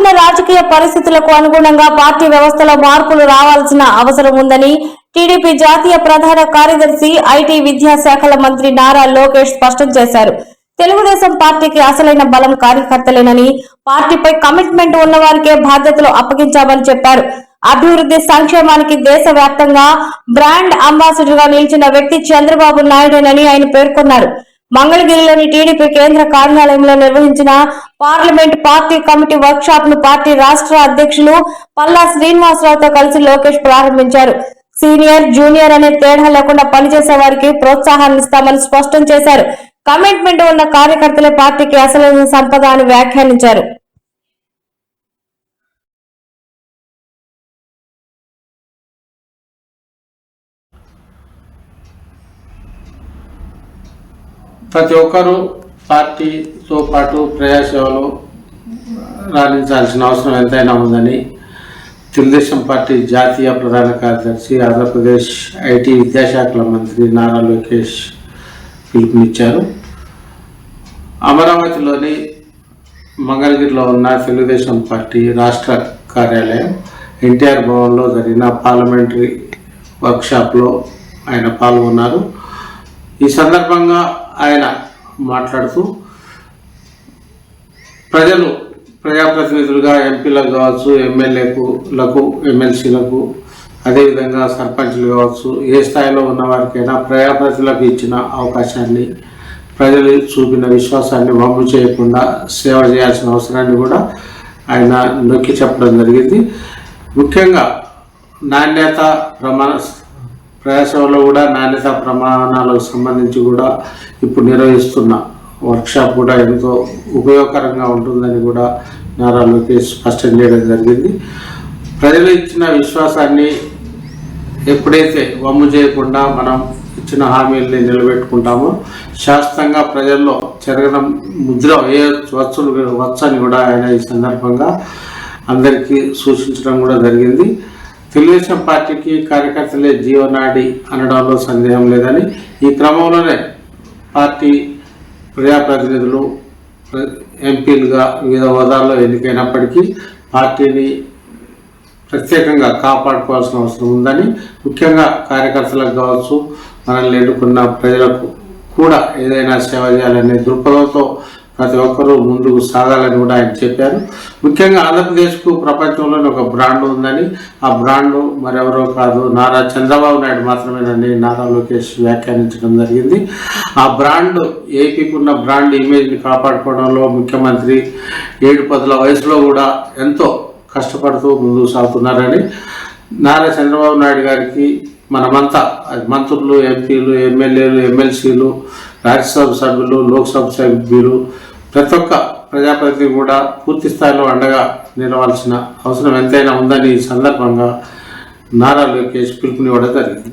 మారుతున్న రాజకీయ పరిస్థితులకు అనుగుణంగా పార్టీ వ్యవస్థలో మార్పులు రావాల్సిన అవసరం ఉందని టీడీపీ జాతీయ ప్రధాన కార్యదర్శి ఐటీ విద్యాశాఖల మంత్రి నారా లోకేష్ స్పష్టం చేశారు. తెలుగుదేశం పార్టీకి అసలైన బలం కార్యకర్తలేనని, పార్టీపై కమిట్మెంట్ ఉన్న వారికే బాధ్యతలు అప్పగించామని చెప్పారు. అభివృద్ధి సంక్షేమానికి దేశవ్యాప్తంగా బ్రాండ్ అంబాసిడర్ గా నిలిచిన వ్యక్తి చంద్రబాబు నాయుడేనని ఆయన పేర్కొన్నారు. మంగళగిరిలోని టీడీపీ కేంద్ర కార్యాలయంలో నిర్వహించిన parliament party committee work shop ను పార్టీ రాష్ట్ర అధ్యక్షులు పల్లా శ్రీనివాసరావుతో కలిసి లోకేష్ ప్రారంభించారు. సీనియర్, జూనియర్ అనే తేడా లేకుండా పనిచేసే వారికి ప్రోత్సాహాన్ని ఇస్తామని స్పష్టం చేశారు. కమిట్మెంట్ ఉన్న కార్యకర్తలే పార్టీకి అసలైన సంపద అని వ్యాఖ్యానించారు. ప్రతి ఒక్కరూ పార్టీతో పాటు ప్రజాసేవలో రాణించాల్సిన అవసరం ఎంతైనా ఉందని తెలుగుదేశం పార్టీ జాతీయ ప్రధాన కార్యదర్శి, ఆంధ్రప్రదేశ్ ఐటీ విద్యాశాఖల మంత్రి నారా లోకేష్ పిలుపునిచ్చారు. అమరావతిలోని మంగళగిరిలో ఉన్న తెలుగుదేశం పార్టీ రాష్ట్ర కార్యాలయం ఎన్టీఆర్ భవన్లో జరిగిన పార్లమెంటరీ వర్క్షాప్లో ఆయన పాల్గొన్నారు. ఈ సందర్భంగా ఆయన మాట్లాడుతూ ప్రజాప్రతినిధులుగా ఎంపీలకు కావచ్చు, ఎమ్మెల్యేలకు, ఎమ్మెల్సీలకు, అదేవిధంగా సర్పంచ్లు కావచ్చు, ఏ స్థాయిలో ఉన్న వారికైనా ప్రజాప్రతినిధులకు ఇచ్చిన అవకాశాన్ని, ప్రజలు చూపిన విశ్వాసాన్ని వమ్ము చేయకుండా సేవ చేయాల్సిన అవసరాన్ని కూడా ఆయన నొక్కి చెప్పడం జరిగింది. ముఖ్యంగా నాణ్యత ప్రజాసేవలో కూడా నాణ్యత ప్రమాణాలకు సంబంధించి కూడా ఇప్పుడు నిర్వహిస్తున్న వర్క్షాప్ కూడా ఎంతో ఉపయోగకరంగా ఉంటుందని కూడా నారా లోకేష్ స్పష్టం చేయడం జరిగింది. ప్రజలు ఇచ్చిన విశ్వాసాన్ని ఎప్పుడైతే వమ్ము చేయకుండా మనం ఇచ్చిన హామీల్ని నిలబెట్టుకుంటామో శాశ్వతంగా ప్రజల్లో చెరగడం ముద్ర వచ్చని కూడా ఆయన ఈ సందర్భంగా అందరికీ సూచించడం కూడా జరిగింది. తెలుగుదేశం పార్టీకి కార్యకర్తలే జీవనాడి అనడంలో సందేహం లేదని, ఈ క్రమంలోనే పార్టీ ప్రజాప్రతినిధులు ఎంపీలుగా వివిధ హోదాల్లో ఎన్నికైనప్పటికీ పార్టీని ప్రత్యేకంగా కాపాడుకోవాల్సిన అవసరం ఉందని, ముఖ్యంగా కార్యకర్తలకు కావచ్చు, మనల్ని ఎన్నుకున్న ప్రజలకు కూడా ఏదైనా సేవ చేయాలనే దృక్పథంతో ప్రతి ఒక్కరూ ముందుకు సాగాలని కూడా ఆయన చెప్పారు. ముఖ్యంగా ఆంధ్రప్రదేశ్కు ప్రపంచంలోని ఒక బ్రాండ్ ఉందని, ఆ బ్రాండ్ మరెవరో కాదు నారా చంద్రబాబు నాయుడు మాత్రమేనని నారా లోకేష్ వ్యాఖ్యానించడం జరిగింది. ఆ బ్రాండ్, ఏపీకి ఉన్న బ్రాండ్ ఇమేజ్ని కాపాడుకోవడంలో ముఖ్యమంత్రి 7-10 వయసులో కూడా ఎంతో కష్టపడుతూ ముందుకు సాగుతున్నారని, నారా చంద్రబాబు నాయుడు గారికి మనమంతా మంత్రులు, ఎంపీలు, ఎమ్మెల్యేలు, ఎమ్మెల్సీలు, రాజ్యసభ సభ్యులు, లోక్సభ సభ్యులు, ప్రతి ఒక్క ప్రజాప్రతినిధి కూడా పూర్తి స్థాయిలో అండగా నిలవాల్సిన అవసరం ఎంతైనా ఉందని ఈ సందర్భంగా నారా లోకేష్ పిలుపునివ్వడం జరిగింది.